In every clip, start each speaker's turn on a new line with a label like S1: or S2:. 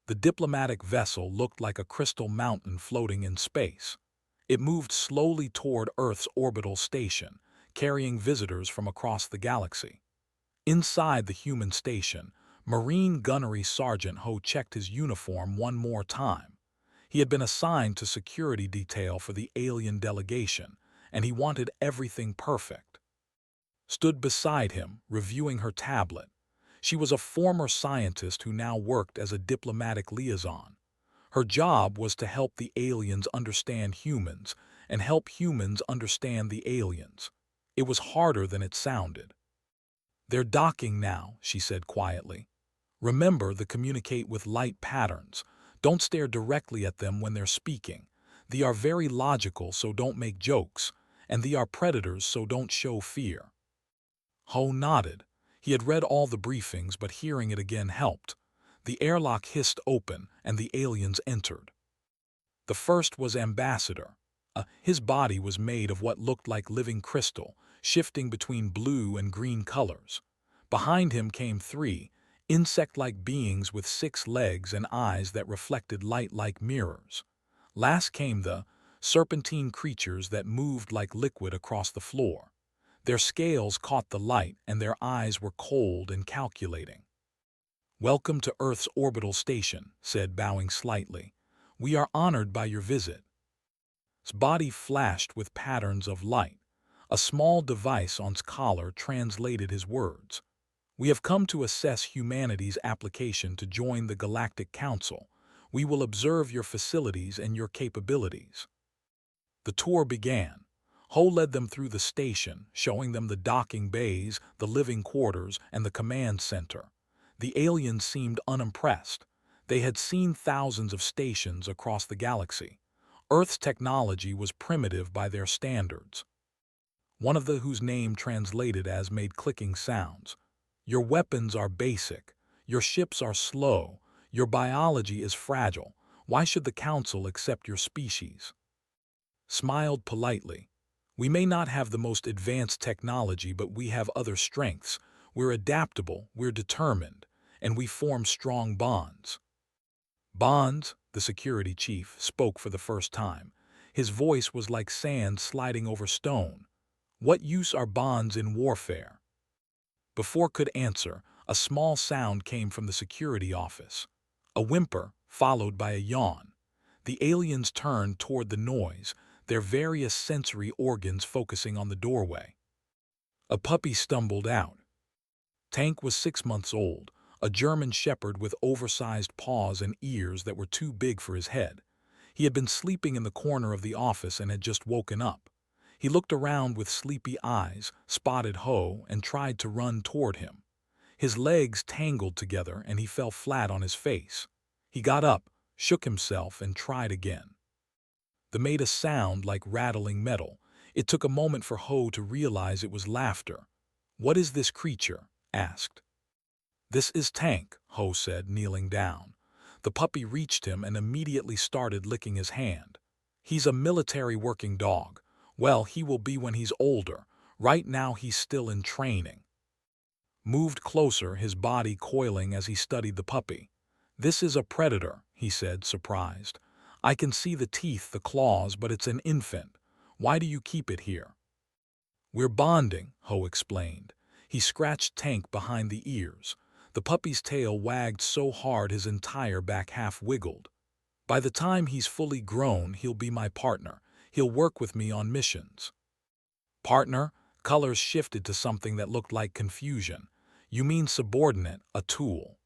S1: The diplomatic vessel looked like a crystal mountain floating in space. It moved slowly toward Earth's orbital station, carrying visitors from across the galaxy. Inside the human station, Marine Gunnery Sergeant Ho checked his uniform one more time. He had been assigned to security detail for the alien delegation, and he wanted everything perfect. Stood beside him, reviewing her tablet. She was a former scientist who now worked as a diplomatic liaison. Her job was to help the aliens understand humans and help humans understand the aliens. It was harder than it sounded. "They're docking now," she said quietly. "Remember to communicate with light patterns. Don't stare directly at them when they're speaking. They are very logical, so don't make jokes, and they are predators, so don't show fear." Ho nodded. He had read all the briefings, but hearing it again helped. The airlock hissed open, and the aliens entered. The first was Ambassador. His body was made of what looked like living crystal, shifting between blue and green colors. Behind him came three, insect-like beings with 6 legs and eyes that reflected light like mirrors. Last came the serpentine creatures that moved like liquid across the floor. Their scales caught the light, and their eyes were cold and calculating. "Welcome to Earth's orbital station," said, bowing slightly. "We are honored by your visit." His body flashed with patterns of light. A small device on his collar translated his words. "We have come to assess humanity's application to join the Galactic Council. We will observe your facilities and your capabilities." The tour began. Ho led them through the station, showing them the docking bays, the living quarters, and the command center. The aliens seemed unimpressed. They had seen thousands of stations across the galaxy. Earth's technology was primitive by their standards. One of the whose name translated as made clicking sounds. "Your weapons are basic. Your ships are slow. Your biology is fragile. Why should the Council accept your species?" Smiled politely. "We may not have the most advanced technology, but we have other strengths. We're adaptable, we're determined, and we form strong bonds." "Bonds?" The security chief spoke for the first time. His voice was like sand sliding over stone. "What use are bonds in warfare?" Before could answer, a small sound came from the security office. A whimper, followed by a yawn. The aliens turned toward the noise, their various sensory organs focusing on the doorway. A puppy stumbled out. Tank was 6 months old, a German shepherd with oversized paws and ears that were too big for his head. He had been sleeping in the corner of the office and had just woken up. He looked around with sleepy eyes, spotted Ho, and tried to run toward him. His legs tangled together and he fell flat on his face. He got up, shook himself, and tried again. They made a sound like rattling metal. It took a moment for Ho to realize it was laughter. "What is this creature?" asked. "This is Tank," Ho said, kneeling down. The puppy reached him and immediately started licking his hand. "He's a military working dog. Well, he will be when he's older. Right now he's still in training." Moved closer, his body coiling as he studied the puppy. "This is a predator," he said, surprised. "I can see the teeth, the claws, but it's an infant. Why do you keep it here?" "We're bonding," Ho explained. He scratched Tank behind the ears. The puppy's tail wagged so hard his entire back half wiggled. "By the time he's fully grown, he'll be my partner. He'll work with me on missions." "Partner?" Colors shifted to something that looked like confusion. "You mean subordinate, a tool?"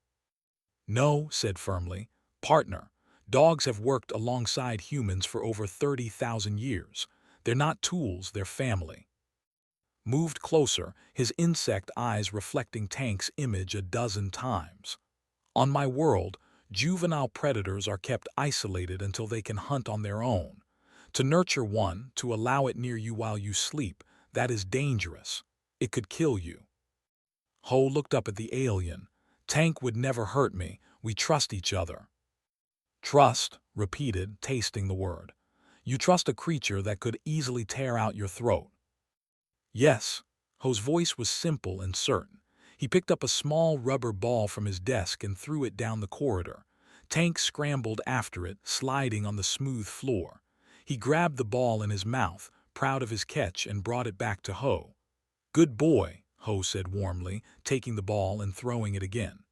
S1: "No," said firmly. "Partner. Dogs have worked alongside humans for over 30,000 years. They're not tools, they're family." Moved closer, his insect eyes reflecting Tank's image a dozen times. "On my world, juvenile predators are kept isolated until they can hunt on their own. To nurture one, to allow it near you while you sleep, that is dangerous. It could kill you." Ho looked up at the alien. "Tank would never hurt me. We trust each other." "Trust," repeated, tasting the word. "You trust a creature that could easily tear out your throat." "Yes." Ho's voice was simple and certain. He picked up a small rubber ball from his desk and threw it down the corridor. Tank scrambled after it, sliding on the smooth floor. He grabbed the ball in his mouth, proud of his catch, and brought it back to Ho. "Good boy," Ho said warmly, taking the ball and throwing it again.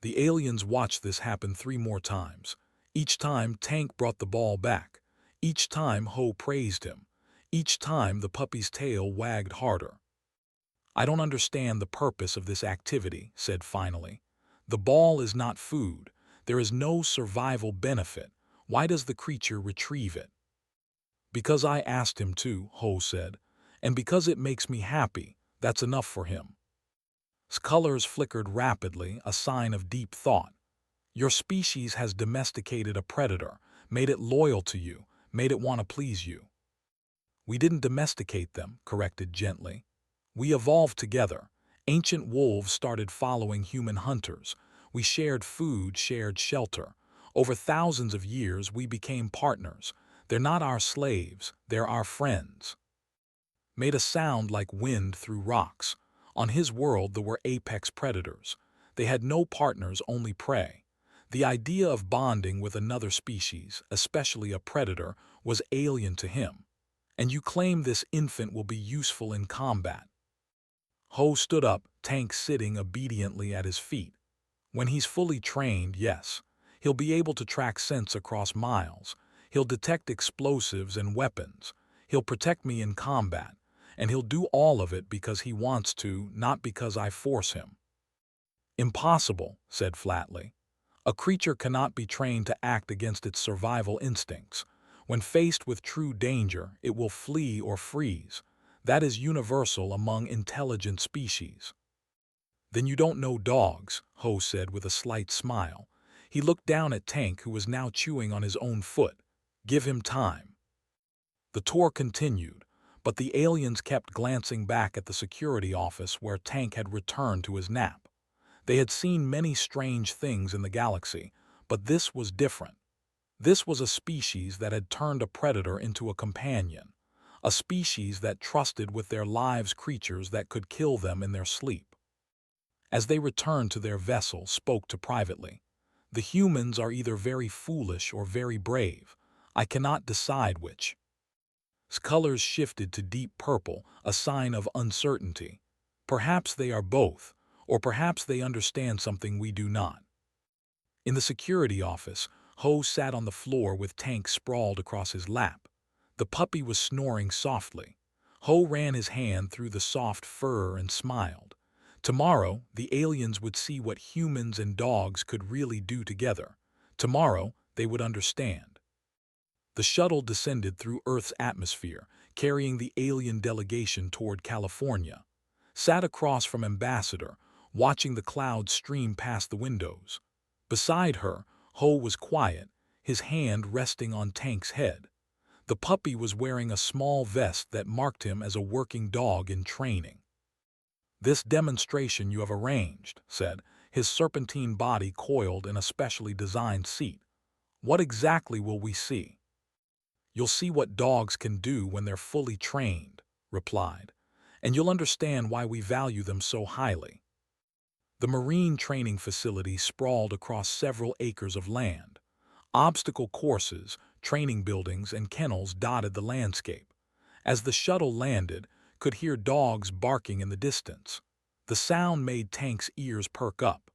S1: The aliens watched this happen 3 more times. Each time, Tank brought the ball back. Each time, Ho praised him. Each time, the puppy's tail wagged harder. "I don't understand the purpose of this activity," said finally. "The ball is not food. There is no survival benefit. Why does the creature retrieve it?" "Because I asked him to," Ho said. "And because it makes me happy. That's enough for him." His colors flickered rapidly, a sign of deep thought. "Your species has domesticated a predator, made it loyal to you, made it want to please you." "We didn't domesticate them," corrected gently. "We evolved together. Ancient wolves started following human hunters. We shared food, shared shelter. Over thousands of years, we became partners. They're not our slaves, they're our friends." Made a sound like wind through rocks. On his world, there were apex predators. They had no partners, only prey. The idea of bonding with another species, especially a predator, was alien to him. "And you claim this infant will be useful in combat?" Ho stood up, Tank sitting obediently at his feet. "When he's fully trained, yes. He'll be able to track scents across miles. He'll detect explosives and weapons. He'll protect me in combat. And he'll do all of it because he wants to, not because I force him." "Impossible," said flatly. "A creature cannot be trained to act against its survival instincts. When faced with true danger, it will flee or freeze. That is universal among intelligent species." "Then you don't know dogs," Ho said with a slight smile. He looked down at Tank, who was now chewing on his own foot. "Give him time." The tour continued, but the aliens kept glancing back at the security office where Tank had returned to his nap. They had seen many strange things in the galaxy, but this was different. This was a species that had turned a predator into a companion, a species that trusted with their lives creatures that could kill them in their sleep. As they returned to their vessel, spoke to privately. "The humans are either very foolish or very brave. I cannot decide which." His colors shifted to deep purple, a sign of uncertainty. "Perhaps they are both, or perhaps they understand something we do not." In the security office, Ho sat on the floor with Tank sprawled across his lap. The puppy was snoring softly. Ho ran his hand through the soft fur and smiled. Tomorrow, the aliens would see what humans and dogs could really do together. Tomorrow, they would understand. The shuttle descended through Earth's atmosphere, carrying the alien delegation toward California. Sat across from Ambassador, watching the clouds stream past the windows. Beside her, Ho was quiet, his hand resting on Tank's head. The puppy was wearing a small vest that marked him as a working dog in training. "This demonstration you have arranged," said, his serpentine body coiled in a specially designed seat. "What exactly will we see?" "You'll see what dogs can do when they're fully trained," replied, "and you'll understand why we value them so highly." The marine training facility sprawled across several acres of land. Obstacle courses, training buildings, and kennels dotted the landscape. As the shuttle landed, could hear dogs barking in the distance. The sound made Tank's ears perk up.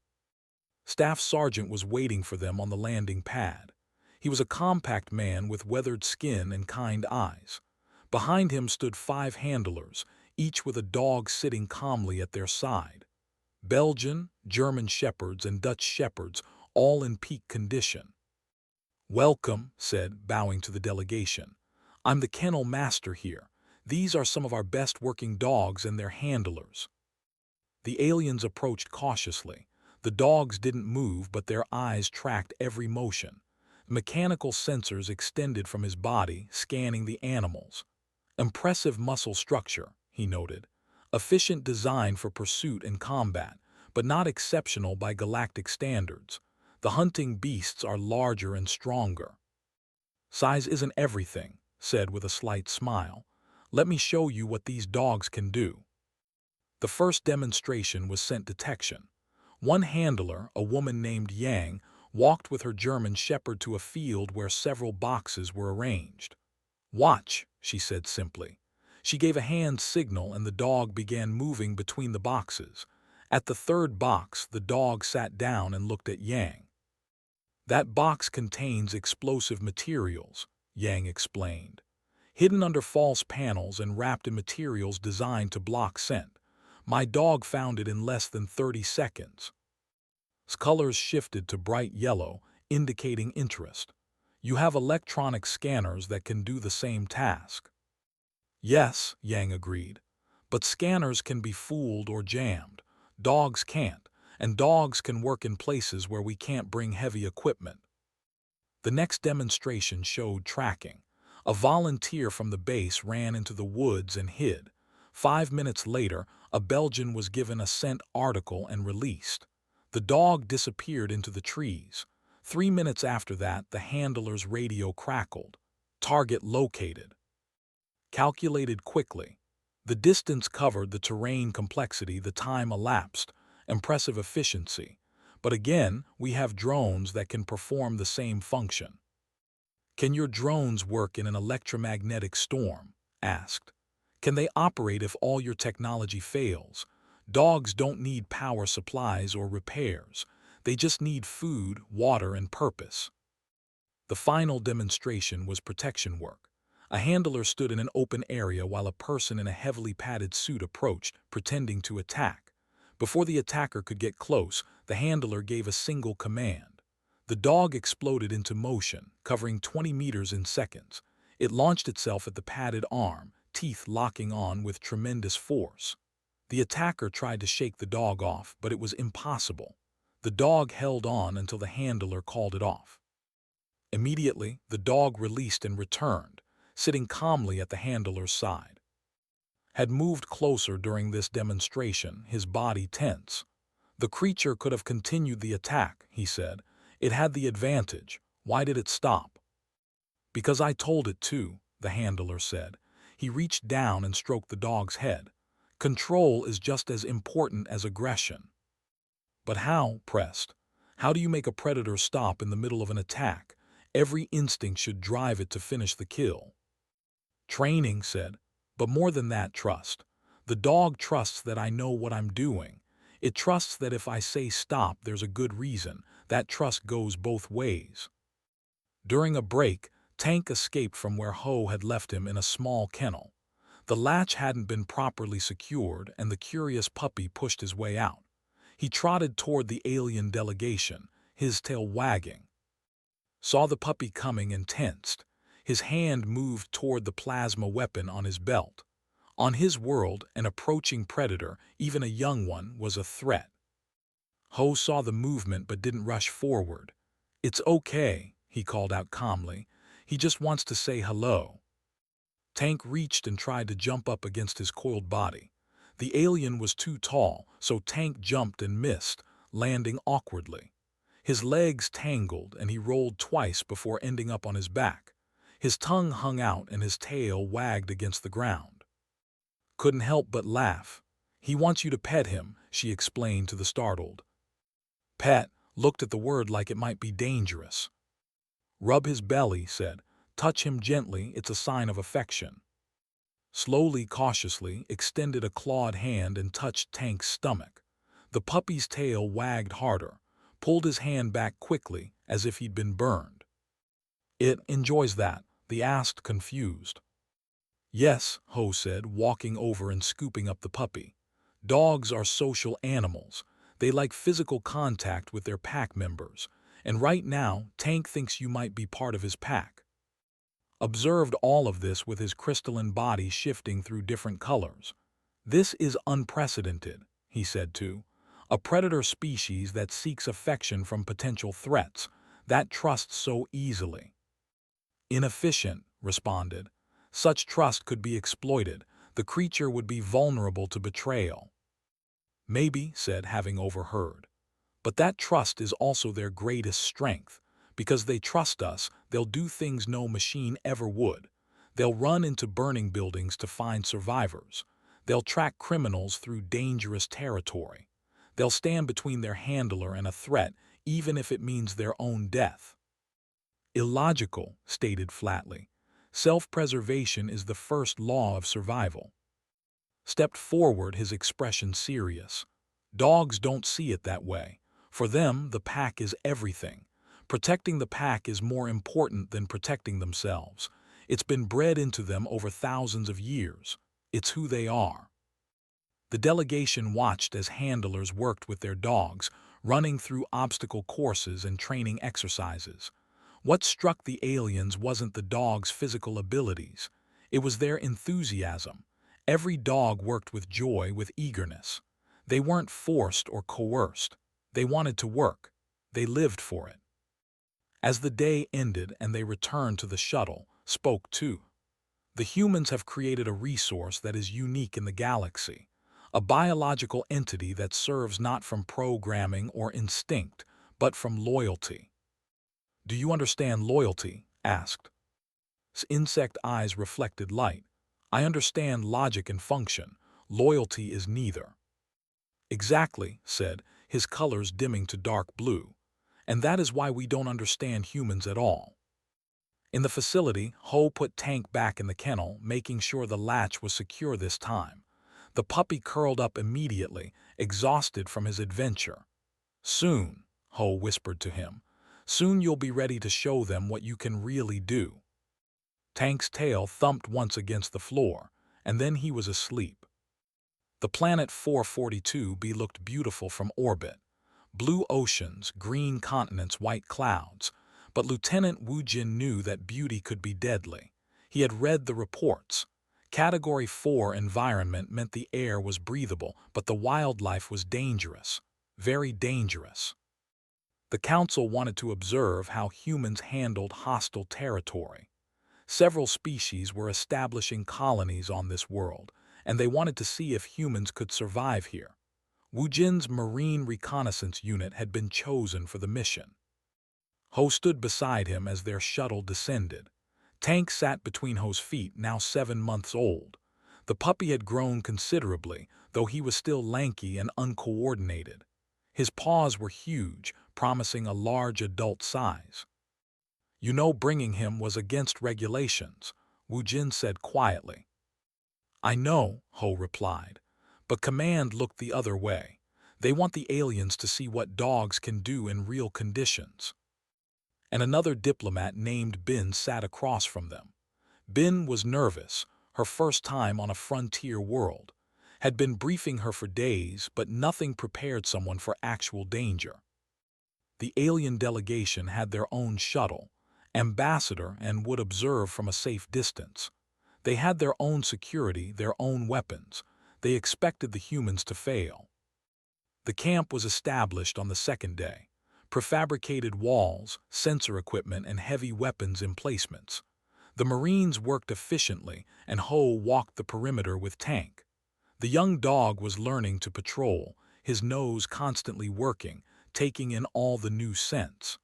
S1: Staff Sergeant was waiting for them on the landing pad. He was a compact man with weathered skin and kind eyes. Behind him stood 5 handlers, each with a dog sitting calmly at their side. Belgian, German shepherds, and Dutch shepherds, all in peak condition. "Welcome," said, bowing to the delegation. "I'm the kennel master here. These are some of our best working dogs and their handlers." The aliens approached cautiously. The dogs didn't move, but their eyes tracked every motion. Mechanical sensors extended from his body, scanning the animals. "Impressive muscle structure," he noted. "Efficient design for pursuit and combat, but not exceptional by galactic standards. The hunting beasts are larger and stronger." "Size isn't everything," said with a slight smile. "Let me show you what these dogs can do." The first demonstration was scent detection. One handler, a woman named Yang, walked with her German shepherd to a field where several boxes were arranged. "Watch," she said simply. She gave a hand signal and the dog began moving between the boxes. At the third box, the dog sat down and looked at Yang. "That box contains explosive materials," Yang explained. "Hidden under false panels and wrapped in materials designed to block scent. My dog found it in less than 30 seconds. Colors shifted to bright yellow, indicating interest. "You have electronic scanners that can do the same task." "Yes," Yang agreed. "But scanners can be fooled or jammed. Dogs can't, and dogs can work in places where we can't bring heavy equipment." The next demonstration showed tracking. A volunteer from the base ran into the woods and hid. 5 minutes later, a Belgian was given a scent article and released. The dog disappeared into the trees. 3 minutes after that, the handler's radio crackled. "Target located." Calculated quickly. The distance covered, the terrain complexity, the time elapsed. Impressive efficiency. But again, we have drones that can perform the same function. "Can your drones work in an electromagnetic storm?" asked. "Can they operate if all your technology fails?" Dogs don't need power supplies or repairs. They just need food, water, and purpose. The final demonstration was protection work. A handler stood in an open area while a person in a heavily padded suit approached, pretending to attack. Before the attacker could get close, the handler gave a single command. The dog exploded into motion, covering 20 meters in seconds. It launched itself at the padded arm, teeth locking on with tremendous force. The attacker tried to shake the dog off, but it was impossible. The dog held on until the handler called it off. Immediately, the dog released and returned, sitting calmly at the handler's side. Had moved closer during this demonstration, his body tense. "The creature could have continued the attack," he said. "It had the advantage. Why did it stop?" "Because I told it to," the handler said. He reached down and stroked the dog's head. "Control is just as important as aggression." "But how?" pressed. "How do you make a predator stop in the middle of an attack? Every instinct should drive it to finish the kill." "Training," said. "But more than that, trust. The dog trusts that I know what I'm doing. It trusts that if I say stop, there's a good reason. That trust goes both ways." During a break, Tank escaped from where Ho had left him in a small kennel. The latch hadn't been properly secured, and the curious puppy pushed his way out. He trotted toward the alien delegation, his tail wagging. Saw the puppy coming and tensed. His hand moved toward the plasma weapon on his belt. On his world, an approaching predator, even a young one, was a threat. Ho saw the movement but didn't rush forward. "It's okay," he called out calmly. "He just wants to say hello." Tank reached and tried to jump up against his coiled body. The alien was too tall, so Tank jumped and missed, landing awkwardly. His legs tangled and he rolled twice before ending up on his back. His tongue hung out and his tail wagged against the ground. Couldn't help but laugh. "He wants you to pet him," she explained to the startled. Pet looked at the word like it might be dangerous. "Rub his belly," said. "Touch him gently, it's a sign of affection." Slowly, cautiously, extended a clawed hand and touched Tank's stomach. The puppy's tail wagged harder, pulled his hand back quickly, as if he'd been burned. "It enjoys that?" they asked, confused. "Yes," Ho said, walking over and scooping up the puppy. "Dogs are social animals. They like physical contact with their pack members, and right now, Tank thinks you might be part of his pack." Observed all of this with his crystalline body shifting through different colors. "This is unprecedented," he said too. "A predator species that seeks affection from potential threats, that trusts so easily." "Inefficient," responded. "Such trust could be exploited. The creature would be vulnerable to betrayal." "Maybe," said, having overheard. "But that trust is also their greatest strength. Because they trust us, they'll do things no machine ever would. They'll run into burning buildings to find survivors. They'll track criminals through dangerous territory. They'll stand between their handler and a threat, even if it means their own death. Illogical, stated flatly. Self-preservation is the first law of survival. Stepped forward, his expression serious. Dogs don't see it that way. For them, the pack is everything. Protecting the pack is more important than protecting themselves. It's been bred into them over thousands of years. It's who they are. The delegation watched as handlers worked with their dogs, running through obstacle courses and training exercises. What struck the aliens wasn't the dogs' physical abilities. It was their enthusiasm. Every dog worked with joy, with eagerness. They weren't forced or coerced. They wanted to work. They lived for it. As the day ended and they returned to the shuttle, spoke to. The humans have created a resource that is unique in the galaxy. A biological entity that serves not from programming or instinct, but from loyalty. Do you understand loyalty? Asked. Insect eyes reflected light. I understand logic and function. Loyalty is neither. Exactly, said, his colors dimming to dark blue. And that is why we don't understand humans at all. In the facility, Ho put Tank back in the kennel, making sure the latch was secure this time. The puppy curled up immediately, exhausted from his adventure. Soon, Ho whispered to him, soon you'll be ready to show them what you can really do. Tank's tail thumped once against the floor, and then he was asleep. The planet 442b looked beautiful from orbit. Blue oceans, green continents, white clouds. But Lieutenant Wu Jin knew that beauty could be deadly. He had read the reports. Category 4 environment meant the air was breathable, but the wildlife was dangerous. Very dangerous. The Council wanted to observe how humans handled hostile territory. Several species were establishing colonies on this world, and they wanted to see if humans could survive here. Wu Jin's Marine Reconnaissance Unit had been chosen for the mission. Ho stood beside him as their shuttle descended. Tank sat between Ho's feet, now 7 months old. The puppy had grown considerably, though he was still lanky and uncoordinated. His paws were huge, promising a large adult size. You know, bringing him was against regulations, Wu Jin said quietly. I know, Ho replied, but Command looked the other way. They want the aliens to see what dogs can do in real conditions. And another diplomat named Bin sat across from them. Bin was nervous, her first time on a frontier world. Had been briefing her for days, but nothing prepared someone for actual danger. The alien delegation had their own shuttle, ambassador, and would observe from a safe distance. They had their own security, their own weapons. They expected the humans to fail. The camp was established on the second day. Prefabricated walls, sensor equipment, and heavy weapons emplacements. The Marines worked efficiently, and Ho walked the perimeter with Tank. The young dog was learning to patrol, his nose constantly working, taking in all the new scents.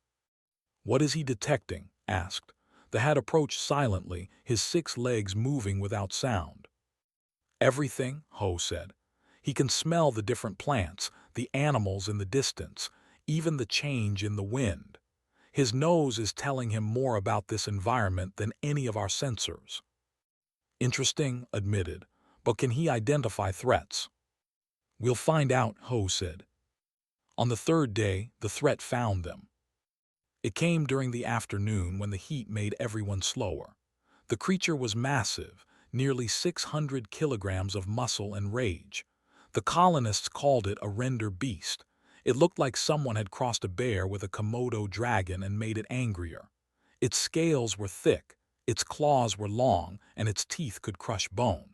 S1: What is he detecting? Asked. The hat approached silently, his 6 legs moving without sound. Everything, Ho said. He can smell the different plants, the animals in the distance, even the change in the wind. His nose is telling him more about this environment than any of our sensors. Interesting, admitted, but can he identify threats? We'll find out, Ho said. On the 3rd day, the threat found them. It came during the afternoon when the heat made everyone slower. The creature was massive, nearly 600 kilograms of muscle and rage. The colonists called it a render beast. It looked like someone had crossed a bear with a Komodo dragon and made it angrier. Its scales were thick, its claws were long, and its teeth could crush bone.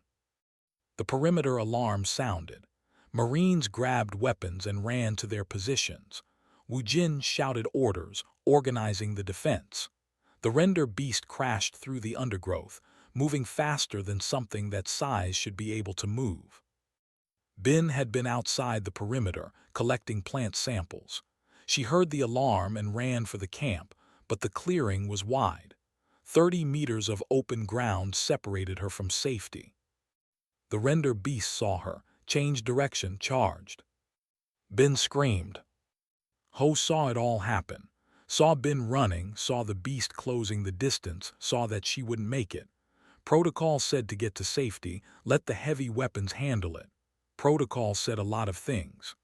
S1: The perimeter alarm sounded. Marines grabbed weapons and ran to their positions. Wu Jin shouted orders, organizing the defense. The render beast crashed through the undergrowth, moving faster than something that size should be able to move. Bin had been outside the perimeter, collecting plant samples. She heard the alarm and ran for the camp, but the clearing was wide. 30 meters of open ground separated her from safety. The render beast saw her, changed direction, charged. Bin screamed. Ho saw it all happen. Saw Bin running, saw the beast closing the distance, saw that she wouldn't make it. Protocol said to get to safety, let the heavy weapons handle it. Protocol said a lot of things.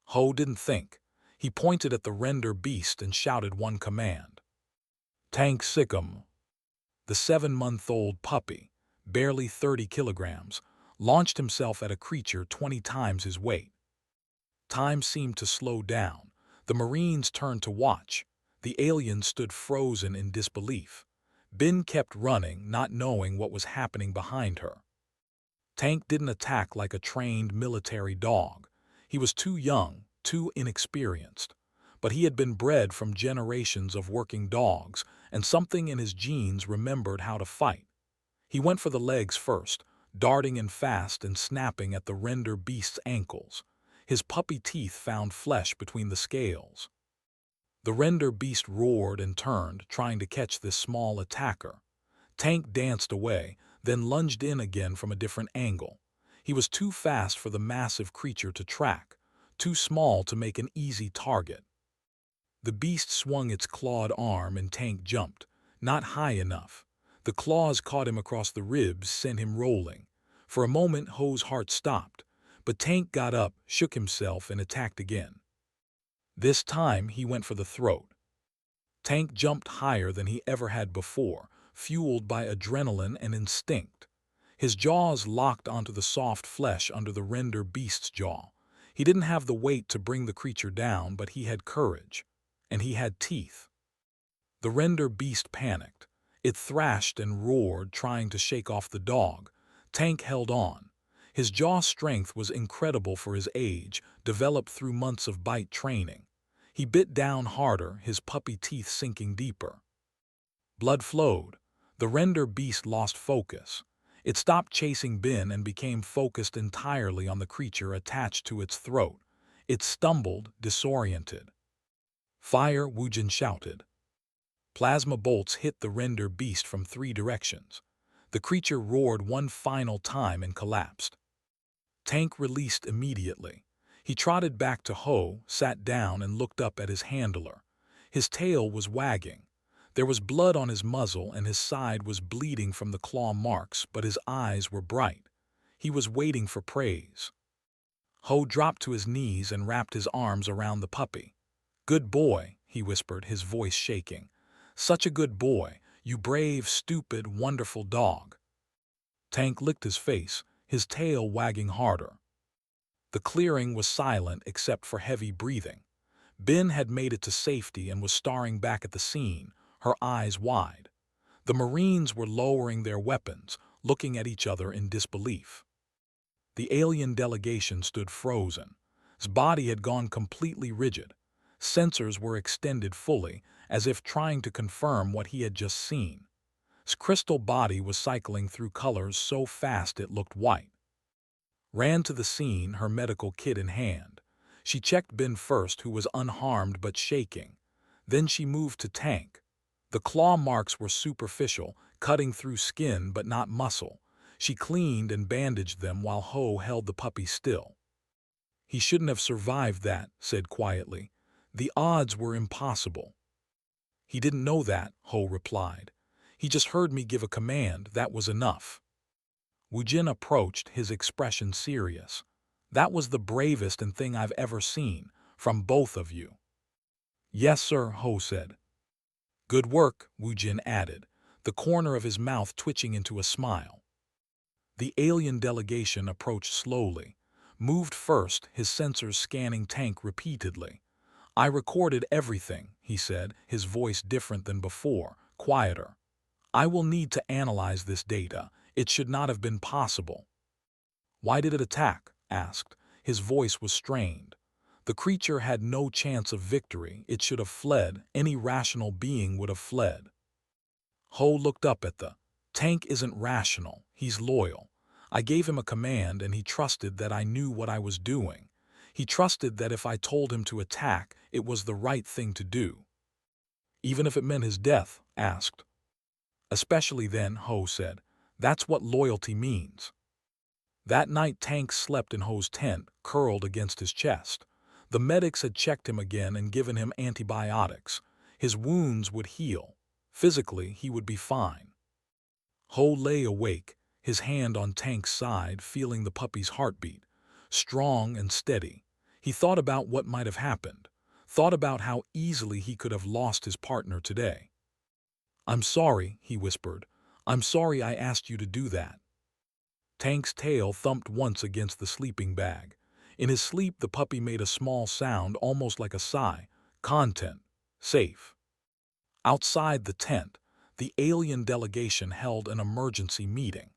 S1: Ho didn't think. He pointed at the render beast and shouted one command. Tank sick 'em. The 7-month-old puppy, barely 30 kilograms, launched himself at a creature 20 times his weight. Time seemed to slow down. The Marines turned to watch. The alien stood frozen in disbelief. Bin kept running, not knowing what was happening behind her. Tank didn't attack like a trained military dog. He was too young, too inexperienced. But he had been bred from generations of working dogs, and something in his genes remembered how to fight. He went for the legs first, darting in fast and snapping at the render beast's ankles. His puppy teeth found flesh between the scales. The render beast roared and turned, trying to catch this small attacker. Tank danced away, then lunged in again from a different angle. He was too fast for the massive creature to track, too small to make an easy target. The beast swung its clawed arm and Tank jumped, not high enough. The claws caught him across the ribs, sent him rolling. For a moment, Ho's heart stopped, but Tank got up, shook himself, and attacked again. This time, he went for the throat. Tank jumped higher than he ever had before, fueled by adrenaline and instinct. His jaws locked onto the soft flesh under the render beast's jaw. He didn't have the weight to bring the creature down, but he had courage. And he had teeth. The render beast panicked. It thrashed and roared, trying to shake off the dog. Tank held on. His jaw strength was incredible for his age, developed through months of bite training. He bit down harder, his puppy teeth sinking deeper. Blood flowed. The render beast lost focus. It stopped chasing Bin and became focused entirely on the creature attached to its throat. It stumbled, disoriented. Fire, Wujin shouted. Plasma bolts hit the render beast from 3 directions. The creature roared one final time and collapsed. Tank released immediately. He trotted back to Ho, sat down and looked up at his handler. His tail was wagging. There was blood on his muzzle and his side was bleeding from the claw marks, but his eyes were bright. He was waiting for praise. Ho dropped to his knees and wrapped his arms around the puppy. Good boy, he whispered, his voice shaking. Such a good boy, you brave, stupid, wonderful dog. Tank licked his face, his tail wagging harder. The clearing was silent except for heavy breathing. Bin had made it to safety and was staring back at the scene, her eyes wide. The Marines were lowering their weapons, looking at each other in disbelief. The alien delegation stood frozen. His body had gone completely rigid. Sensors were extended fully, as if trying to confirm what he had just seen. His crystal body was cycling through colors so fast it looked white. Ran to the scene, her medical kit in hand. She checked Bin first, who was unharmed but shaking. Then she moved to Tank. The claw marks were superficial, cutting through skin but not muscle. She cleaned and bandaged them while Ho held the puppy still. He shouldn't have survived that, said quietly. The odds were impossible. He didn't know that, Ho replied. He just heard me give a command, that was enough. Wujin approached, his expression serious. That was the bravest and thing I've ever seen, from both of you. Yes, sir, Ho said. Good work, Wujin added, the corner of his mouth twitching into a smile. The alien delegation approached slowly, moved first, his sensors scanning Tank repeatedly. I recorded everything, he said, his voice different than before, quieter. I will need to analyze this data. It should not have been possible. Why did it attack? Asked. His voice was strained. The creature had no chance of victory. It should have fled. Any rational being would have fled. Ho looked up at the Tank isn't rational. He's loyal. I gave him a command and he trusted that I knew what I was doing. He trusted that if I told him to attack, it was the right thing to do. Even if it meant his death? Asked. Especially then, Ho said. That's what loyalty means. That night Tank slept in Ho's tent, curled against his chest. The medics had checked him again and given him antibiotics. His wounds would heal. Physically, he would be fine. Ho lay awake, his hand on Tank's side, feeling the puppy's heartbeat, strong and steady. He thought about what might have happened, thought about how easily he could have lost his partner today. "I'm sorry," he whispered. "I'm sorry I asked you to do that." Tank's tail thumped once against the sleeping bag. In his sleep, the puppy made a small sound, almost like a sigh. Content. Safe. Outside the tent, the alien delegation held an emergency meeting.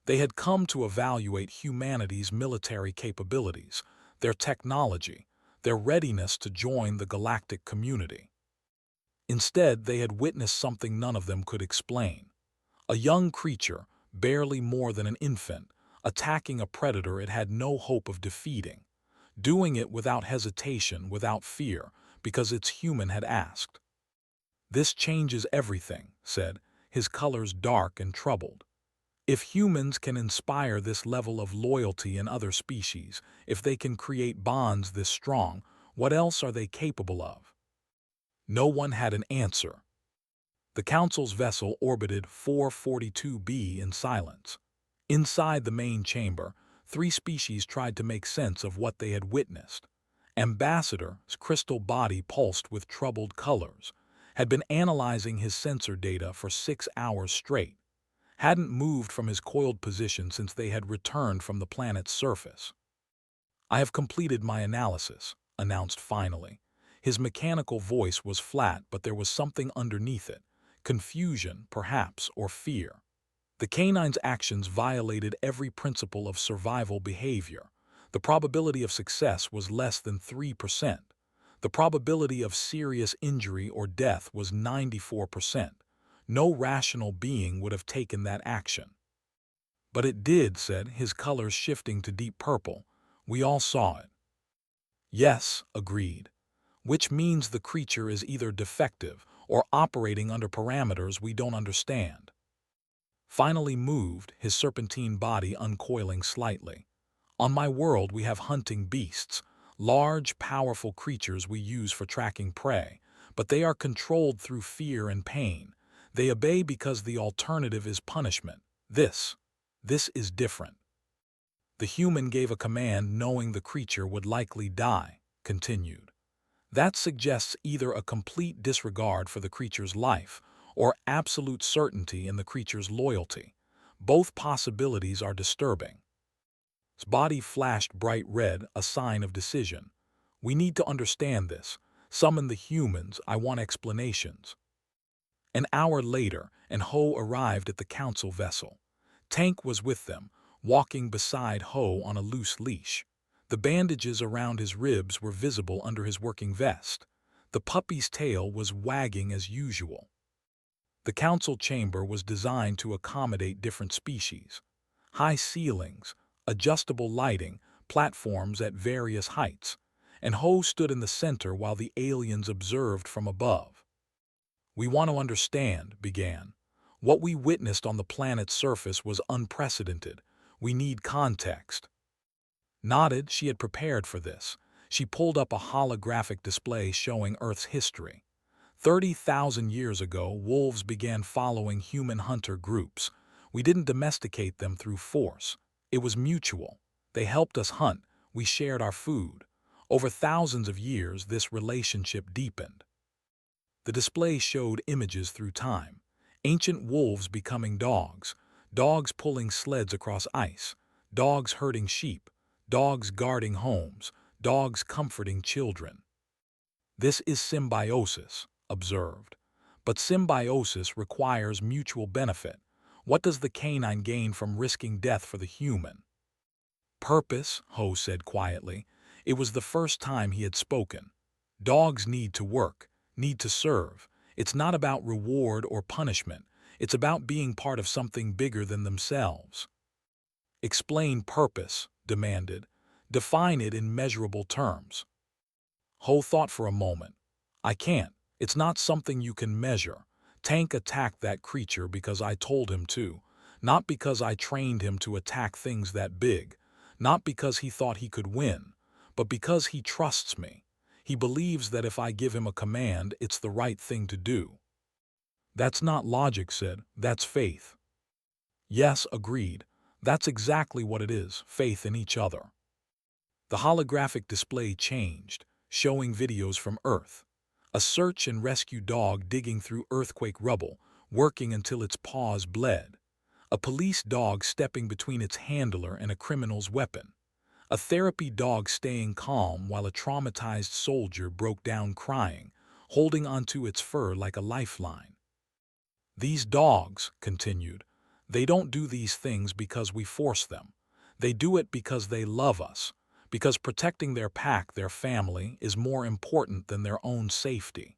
S1: They had come to evaluate humanity's military capabilities, their technology, their readiness to join the galactic community. Instead, they had witnessed something none of them could explain. A young creature, barely more than an infant, attacking a predator it had no hope of defeating, doing it without hesitation, without fear, because its human had asked. "This changes everything," said, his colors dark and troubled. "If humans can inspire this level of loyalty in other species, if they can create bonds this strong, what else are they capable of?" No one had an answer. The Council's vessel orbited 442b in silence. Inside the main chamber, 3 species tried to make sense of what they had witnessed. Ambassador's crystal body pulsed with troubled colors, had been analyzing his sensor data for 6 hours straight, hadn't moved from his coiled position since they had returned from the planet's surface. "I have completed my analysis," announced finally. His mechanical voice was flat, but there was something underneath it. Confusion, perhaps, or fear. The canine's actions violated every principle of survival behavior. The probability of success was less than 3%. The probability of serious injury or death was 94%. No rational being would have taken that action. "But it did," said, his colors shifting to deep purple. "We all saw it." "Yes," agreed. "Which means the creature is either defective or operating under parameters we don't understand." Finally moved, his serpentine body uncoiling slightly. "On my world we have hunting beasts, large, powerful creatures we use for tracking prey, but they are controlled through fear and pain. They obey because the alternative is punishment. This is different." "The human gave a command knowing the creature would likely die," continued. "That suggests either a complete disregard for the creature's life or absolute certainty in the creature's loyalty. Both possibilities are disturbing." His body flashed bright red, a sign of decision. "We need to understand this. Summon the humans. I want explanations." An hour later, and Ho arrived at the council vessel. Tank was with them, walking beside Ho on a loose leash. The bandages around his ribs were visible under his working vest. The puppy's tail was wagging as usual. The council chamber was designed to accommodate different species. High ceilings, adjustable lighting, platforms at various heights, and Ho stood in the center while the aliens observed from above. "We want to understand," began. "What we witnessed on the planet's surface was unprecedented. We need context." Nodded, she had prepared for this. She pulled up a holographic display showing Earth's history. 30,000 years ago, wolves began following human hunter groups. We didn't domesticate them through force. It was mutual. They helped us hunt. We shared our food. Over thousands of years, this relationship deepened. The display showed images through time. Ancient wolves becoming dogs, dogs pulling sleds across ice, dogs herding sheep, dogs guarding homes, dogs comforting children. "This is symbiosis," observed. "But symbiosis requires mutual benefit. What does the canine gain from risking death for the human?" "Purpose," Ho said quietly. It was the first time he had spoken. "Dogs need to work, need to serve. It's not about reward or punishment. It's about being part of something bigger than themselves." "Explain purpose," demanded. "Define it in measurable terms." Ho thought for a moment. "I can't. It's not something you can measure. Tank attacked that creature because I told him to, not because I trained him to attack things that big, not because he thought he could win, but because he trusts me. He believes that if I give him a command, it's the right thing to do. That's not logic, said. That's faith. Yes, agreed. That's exactly what it is, faith in each other. The holographic display changed, showing videos from Earth. A search and rescue dog digging through earthquake rubble, working until its paws bled. A police dog stepping between its handler and a criminal's weapon. A therapy dog staying calm while a traumatized soldier broke down crying, holding onto its fur like a lifeline. These dogs, continued, they don't do these things because we force them. They do it because they love us, because protecting their pack, their family, is more important than their own safety.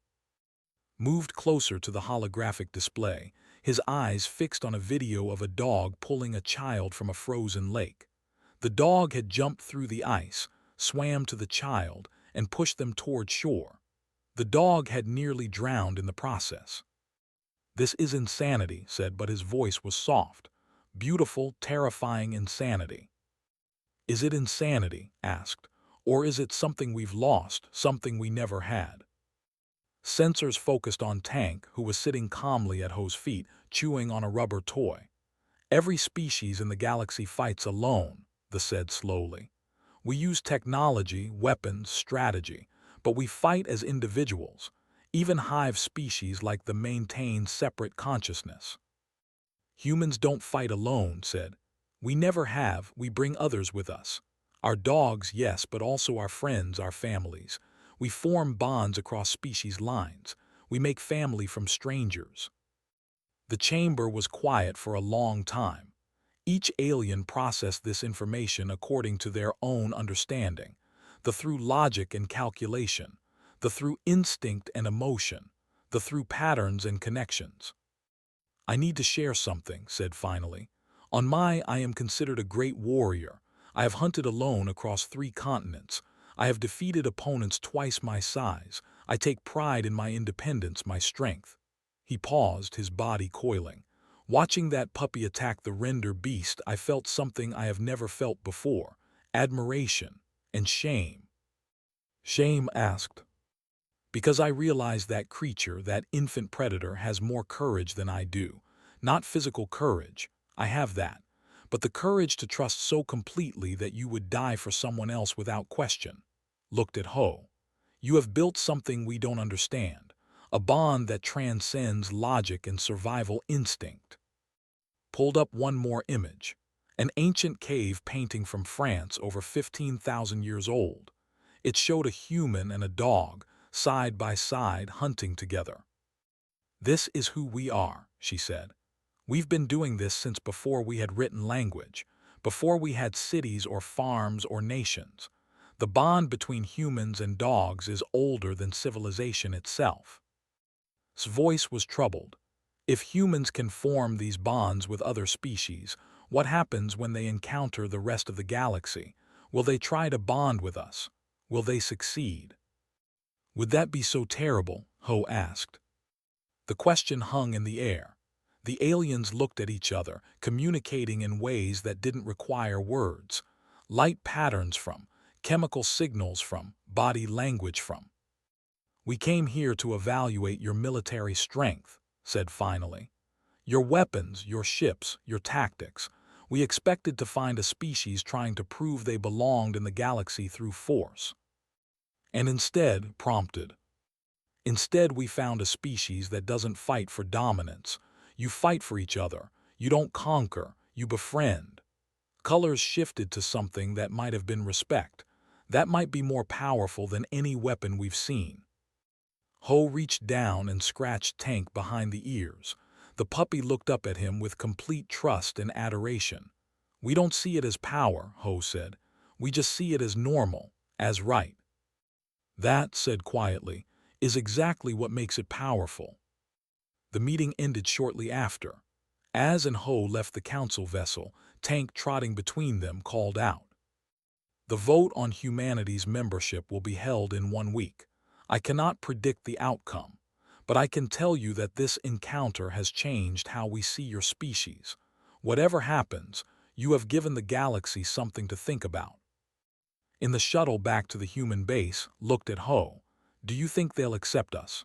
S1: Moved closer to the holographic display, his eyes fixed on a video of a dog pulling a child from a frozen lake. The dog had jumped through the ice, swam to the child, and pushed them toward shore. The dog had nearly drowned in the process. This is insanity, said, but his voice was soft. Beautiful, terrifying insanity. Is it insanity, asked, or is it something we've lost, something we never had? Sensors focused on Tank, who was sitting calmly at Ho's feet, chewing on a rubber toy. Every species in the galaxy fights alone, the said slowly. We use technology, weapons, strategy, but we fight as individuals. Even hive species like the maintain separate consciousness. Humans don't fight alone, said. We never have, we bring others with us. Our dogs, yes, but also our friends, our families. We form bonds across species lines. We make family from strangers. The chamber was quiet for a long time. Each alien processed this information according to their own understanding, the through logic and calculation, the through instinct and emotion, the through patterns and connections. I need to share something, said finally. I am considered a great warrior. I have hunted alone across 3 continents. I have defeated opponents twice my size. I take pride in my independence, my strength. He paused, his body coiling. Watching that puppy attack the render beast, I felt something I have never felt before, admiration and shame. Shame, asked. Because I realize that creature, that infant predator, has more courage than I do. Not physical courage, I have that, but the courage to trust so completely that you would die for someone else without question. Looked at Ho. You have built something we don't understand, a bond that transcends logic and survival instinct. Pulled up one more image, an ancient cave painting from France over 15,000 years old. It showed a human and a dog, side by side, hunting together. This is who we are, she said. We've been doing this since before we had written language, before we had cities or farms or nations. The bond between humans and dogs is older than civilization itself. His voice was troubled. If humans can form these bonds with other species, what happens when they encounter the rest of the galaxy? Will they try to bond with us? Will they succeed? Would that be so terrible? Ho asked. The question hung in the air. The aliens looked at each other, communicating in ways that didn't require words. Light patterns from, chemical signals from, body language from. We came here to evaluate your military strength, said finally. Your weapons, your ships, your tactics. We expected to find a species trying to prove they belonged in the galaxy through force. And instead, prompted. Instead, we found a species that doesn't fight for dominance. You fight for each other. You don't conquer. You befriend. Colors shifted to something that might have been respect. That might be more powerful than any weapon we've seen. Ho reached down and scratched Tank behind the ears. The puppy looked up at him with complete trust and adoration. We don't see it as power, Ho said. We just see it as normal, as right. That, said quietly, is exactly what makes it powerful. The meeting ended shortly after. As and Ho left the council vessel, Tank, trotting between them, called out. The vote on humanity's membership will be held in 1 week. I cannot predict the outcome, but I can tell you that this encounter has changed how we see your species. Whatever happens, you have given the galaxy something to think about. In the shuttle back to the human base, looked at Ho. Do you think they'll accept us?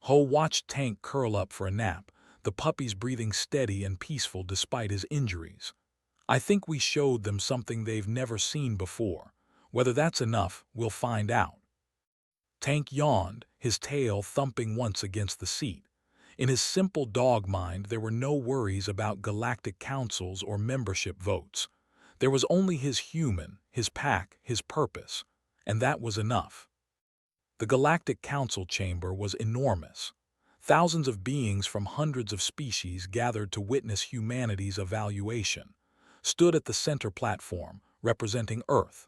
S1: Ho watched Tank curl up for a nap, the puppies breathing steady and peaceful despite his injuries. I think we showed them something they've never seen before. Whether that's enough, we'll find out. Tank yawned, his tail thumping once against the seat. In his simple dog mind, there were no worries about galactic councils or membership votes. There was only his human, his pack, his purpose, and that was enough. The Galactic Council chamber was enormous. Thousands of beings from hundreds of species gathered to witness humanity's evaluation, stood at the center platform, representing Earth.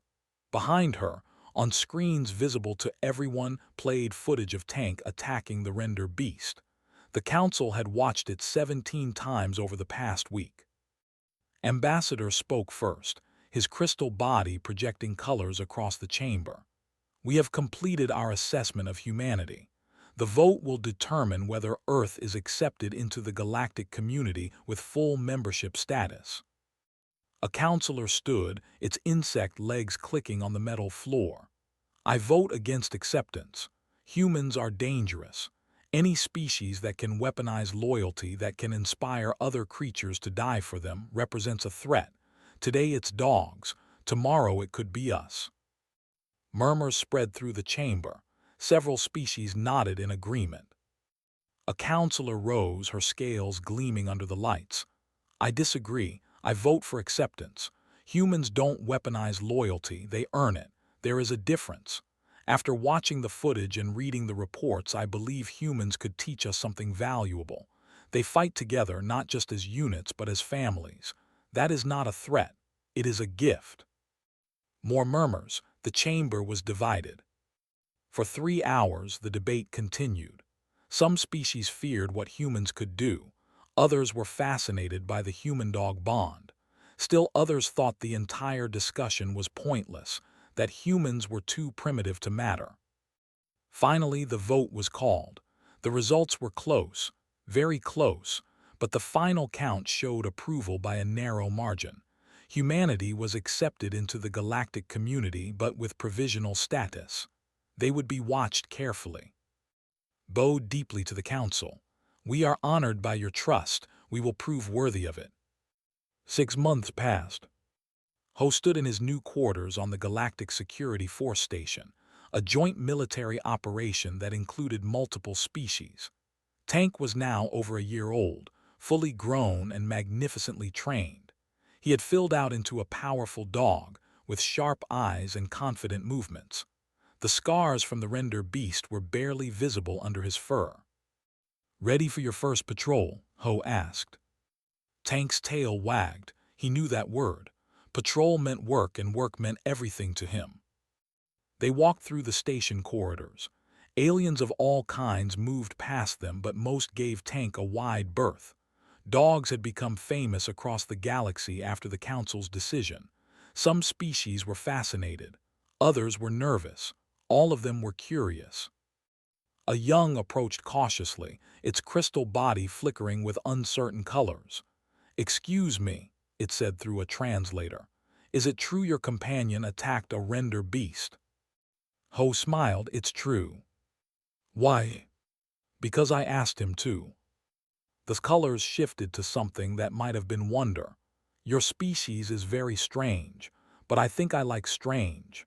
S1: Behind her, on screens visible to everyone, played footage of Tank attacking the render beast. The council had watched it 17 times over the past week. Ambassador spoke first, his crystal body projecting colors across the chamber. We have completed our assessment of humanity. The vote will determine whether Earth is accepted into the galactic community with full membership status. A counselor stood, its insect legs clicking on the metal floor. I vote against acceptance. Humans are dangerous. Any species that can weaponize loyalty, that can inspire other creatures to die for them, represents a threat. Today it's dogs. Tomorrow it could be us. Murmurs spread through the chamber. Several species nodded in agreement. A counselor rose, her scales gleaming under the lights. I disagree. I vote for acceptance. Humans don't weaponize loyalty, they earn it. There is a difference. After watching the footage and reading the reports, I believe humans could teach us something valuable. They fight together not just as units but as families. That is not a threat. It is a gift. More murmurs. The chamber was divided. For 3 hours, the debate continued. Some species feared what humans could do. Others were fascinated by the human-dog bond. Still others thought the entire discussion was pointless, that humans were too primitive to matter. Finally, the vote was called. The results were close, very close, but the final count showed approval by a narrow margin. Humanity was accepted into the galactic community, but with provisional status. They would be watched carefully. Bowed deeply to the council. We are honored by your trust. We will prove worthy of it. 6 months passed. Ho stood in his new quarters on the Galactic Security Force Station, a joint military operation that included multiple species. Tank was now over a year old, fully grown and magnificently trained. He had filled out into a powerful dog, with sharp eyes and confident movements. The scars from the render beast were barely visible under his fur. Ready for your first patrol? Ho asked. Tank's tail wagged. He knew that word. Patrol meant work, and work meant everything to him. They walked through the station corridors. Aliens of all kinds moved past them, but most gave Tank a wide berth. Dogs had become famous across the galaxy after the Council's decision. Some species were fascinated. Others were nervous. All of them were curious. A young approached cautiously, its crystal body flickering with uncertain colors. "Excuse me," it said through a translator. "Is it true your companion attacked a render beast?" Ho smiled. "It's true." "Why?" "Because I asked him to." The colors shifted to something that might have been wonder. "Your species is very strange, but I think I like strange."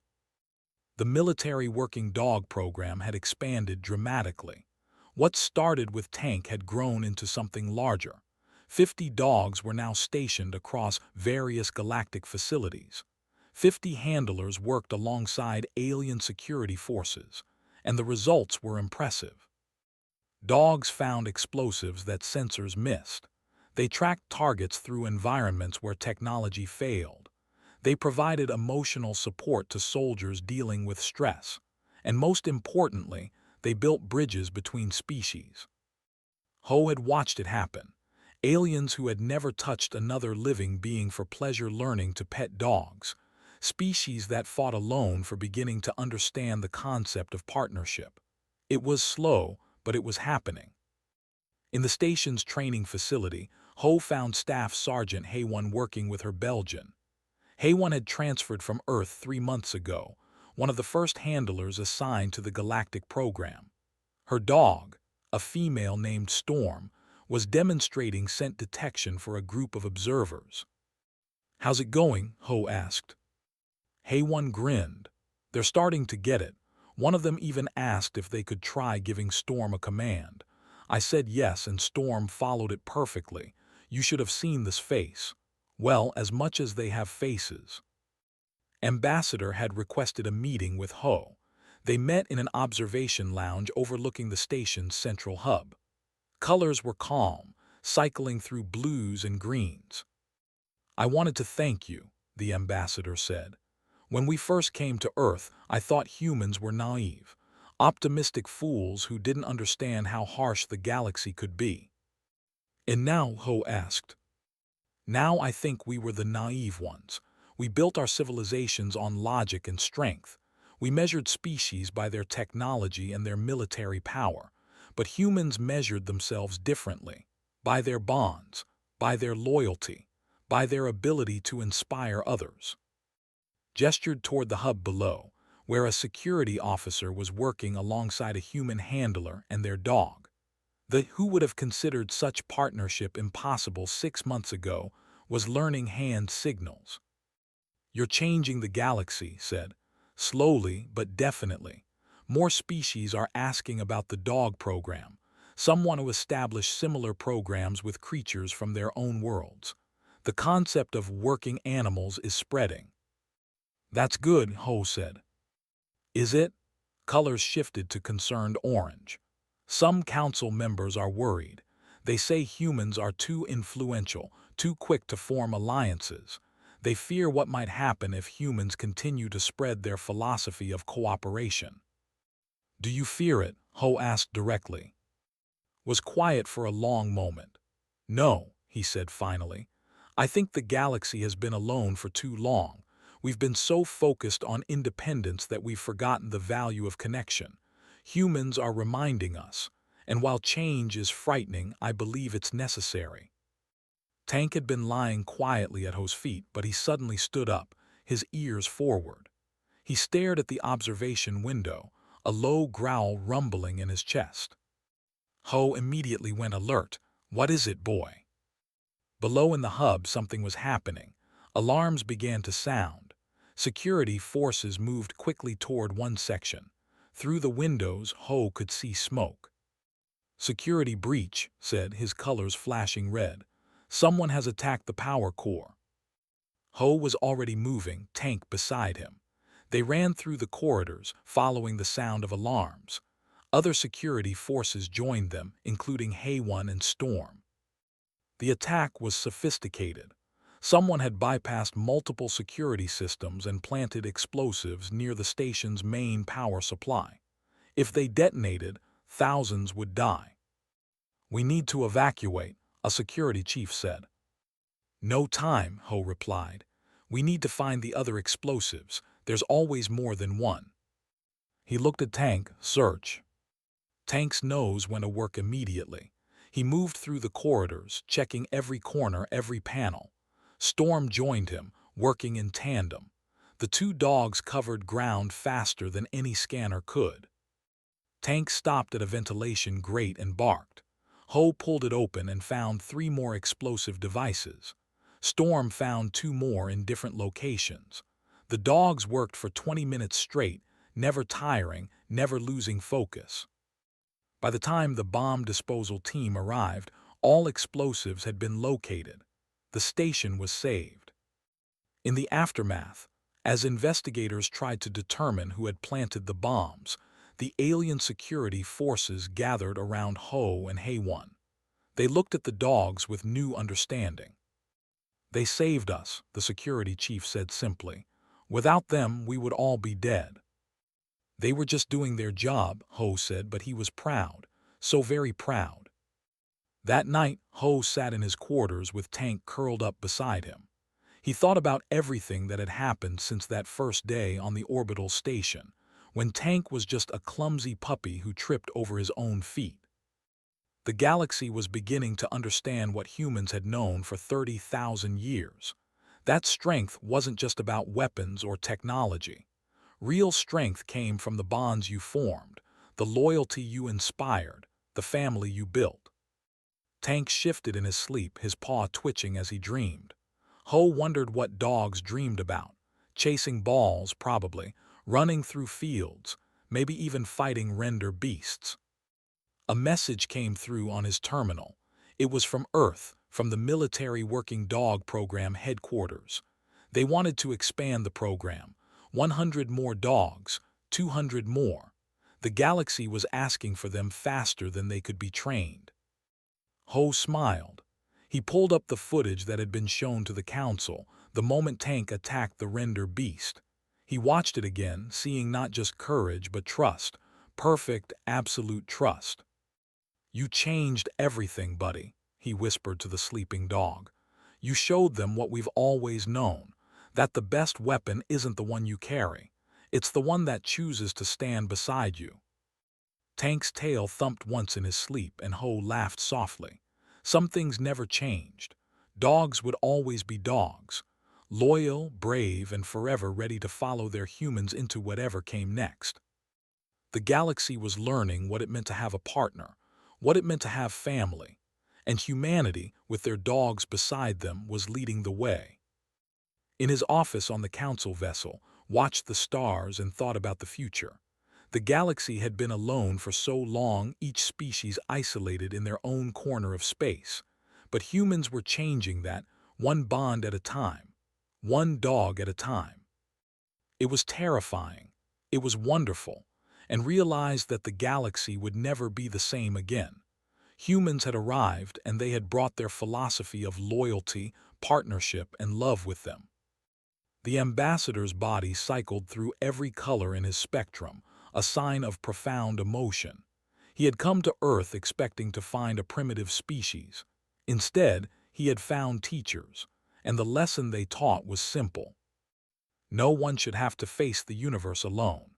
S1: The military working dog program had expanded dramatically. What started with Tank had grown into something larger. 50 dogs were now stationed across various galactic facilities. 50 handlers worked alongside alien security forces, and the results were impressive. Dogs found explosives that sensors missed. They tracked targets through environments where technology failed. They provided emotional support to soldiers dealing with stress. And most importantly, they built bridges between species. Ho had watched it happen. Aliens who had never touched another living being for pleasure learning to pet dogs. Species that fought alone for beginning to understand the concept of partnership. It was slow, but it was happening. In the station's training facility, Ho found Staff Sergeant Haywon working with her Belgian. Hay-1 had transferred from Earth 3 months ago, one of the first handlers assigned to the Galactic program. Her dog, a female named Storm, was demonstrating scent detection for a group of observers. "How's it going?" Ho asked. Hay-1 grinned. "They're starting to get it. One of them even asked if they could try giving Storm a command. I said yes, and Storm followed it perfectly. You should have seen this face. Well, as much as they have faces." Ambassador had requested a meeting with Ho. They met in an observation lounge overlooking the station's central hub. Colors were calm, cycling through blues and greens. "I wanted to thank you," the ambassador said. "When we first came to Earth, I thought humans were naive, optimistic fools who didn't understand how harsh the galaxy could be." "And now?" Ho asked. "Now I think we were the naive ones. We built our civilizations on logic and strength. We measured species by their technology and their military power. But humans measured themselves differently, by their bonds, by their loyalty, by their ability to inspire others." Gestured toward the hub below, where a security officer was working alongside a human handler and their dog. Who would have considered such partnership impossible 6 months ago was learning hand signals. "You're changing the galaxy," said. "Slowly, but definitely. More species are asking about the dog program. Some want to establish similar programs with creatures from their own worlds. The concept of working animals is spreading." "That's good," Ho said. "Is it?" Colors shifted to concerned orange. "Some council members are worried. They say humans are too influential, too quick to form alliances. They fear what might happen if humans continue to spread their philosophy of cooperation." "Do you fear it?" Ho asked directly. Was quiet for a long moment. "No," he said finally. "I think the galaxy has been alone for too long. We've been so focused on independence that we've forgotten the value of connection. Humans are reminding us, and while change is frightening, I believe it's necessary." Tank had been lying quietly at Ho's feet, but he suddenly stood up, his ears forward. He stared at the observation window, a low growl rumbling in his chest. Ho immediately went alert. "What is it, boy?" Below in the hub, something was happening. Alarms began to sound. Security forces moved quickly toward one section. Through the windows, Ho could see smoke. "Security breach," said, his colors flashing red. "Someone has attacked the power core." Ho was already moving, Tank beside him. They ran through the corridors, following the sound of alarms. Other security forces joined them, including Hay-1 and Storm. The attack was sophisticated. Someone had bypassed multiple security systems and planted explosives near the station's main power supply. If they detonated, thousands would die. "We need to evacuate," a security chief said. "No time," Ho replied. "We need to find the other explosives. There's always more than one." He looked at Tank. "Search." Tank's nose went to work immediately. He moved through the corridors, checking every corner, every panel. Storm joined him, working in tandem. The two dogs covered ground faster than any scanner could. Tank stopped at a ventilation grate and barked. Ho pulled it open and found 3 more explosive devices. Storm found 2 more in different locations. The dogs worked for 20 minutes straight, never tiring, never losing focus. By the time the bomb disposal team arrived, all explosives had been located. The station was saved. In the aftermath, as investigators tried to determine who had planted the bombs, the alien security forces gathered around Ho and Hay-1. They looked at the dogs with new understanding. "They saved us," the security chief said simply. "Without them, we would all be dead." "They were just doing their job," Ho said, but he was proud, so very proud. That night, Ho sat in his quarters with Tank curled up beside him. He thought about everything that had happened since that first day on the orbital station, when Tank was just a clumsy puppy who tripped over his own feet. The galaxy was beginning to understand what humans had known for 30,000 years. That strength wasn't just about weapons or technology. Real strength came from the bonds you formed, the loyalty you inspired, the family you built. Tank shifted in his sleep, his paw twitching as he dreamed. Ho wondered what dogs dreamed about. Chasing balls, probably, running through fields, maybe even fighting render beasts. A message came through on his terminal. It was from Earth, from the Military Working Dog Program headquarters. They wanted to expand the program. 100 more dogs, 200 more. The galaxy was asking for them faster than they could be trained. Ho smiled. He pulled up the footage that had been shown to the council the moment Tank attacked the render beast. He watched it again, seeing not just courage but trust. Perfect, absolute trust. "You changed everything, buddy," he whispered to the sleeping dog. "You showed them what we've always known, that the best weapon isn't the one you carry. It's the one that chooses to stand beside you." Tank's tail thumped once in his sleep, and Ho laughed softly. Some things never changed. Dogs would always be dogs, loyal, brave, and forever ready to follow their humans into whatever came next. The galaxy was learning what it meant to have a partner, what it meant to have family, and humanity, with their dogs beside them, was leading the way. In his office on the council vessel, watched the stars and thought about the future. The galaxy had been alone for so long, each species isolated in their own corner of space. But humans were changing that, one bond at a time, one dog at a time. It was terrifying, it was wonderful, and realized that the galaxy would never be the same again. Humans had arrived, and they had brought their philosophy of loyalty, partnership, and love with them. The ambassador's body cycled through every color in his spectrum, a sign of profound emotion. He had come to Earth expecting to find a primitive species. Instead, he had found teachers, and the lesson they taught was simple. No one should have to face the universe alone.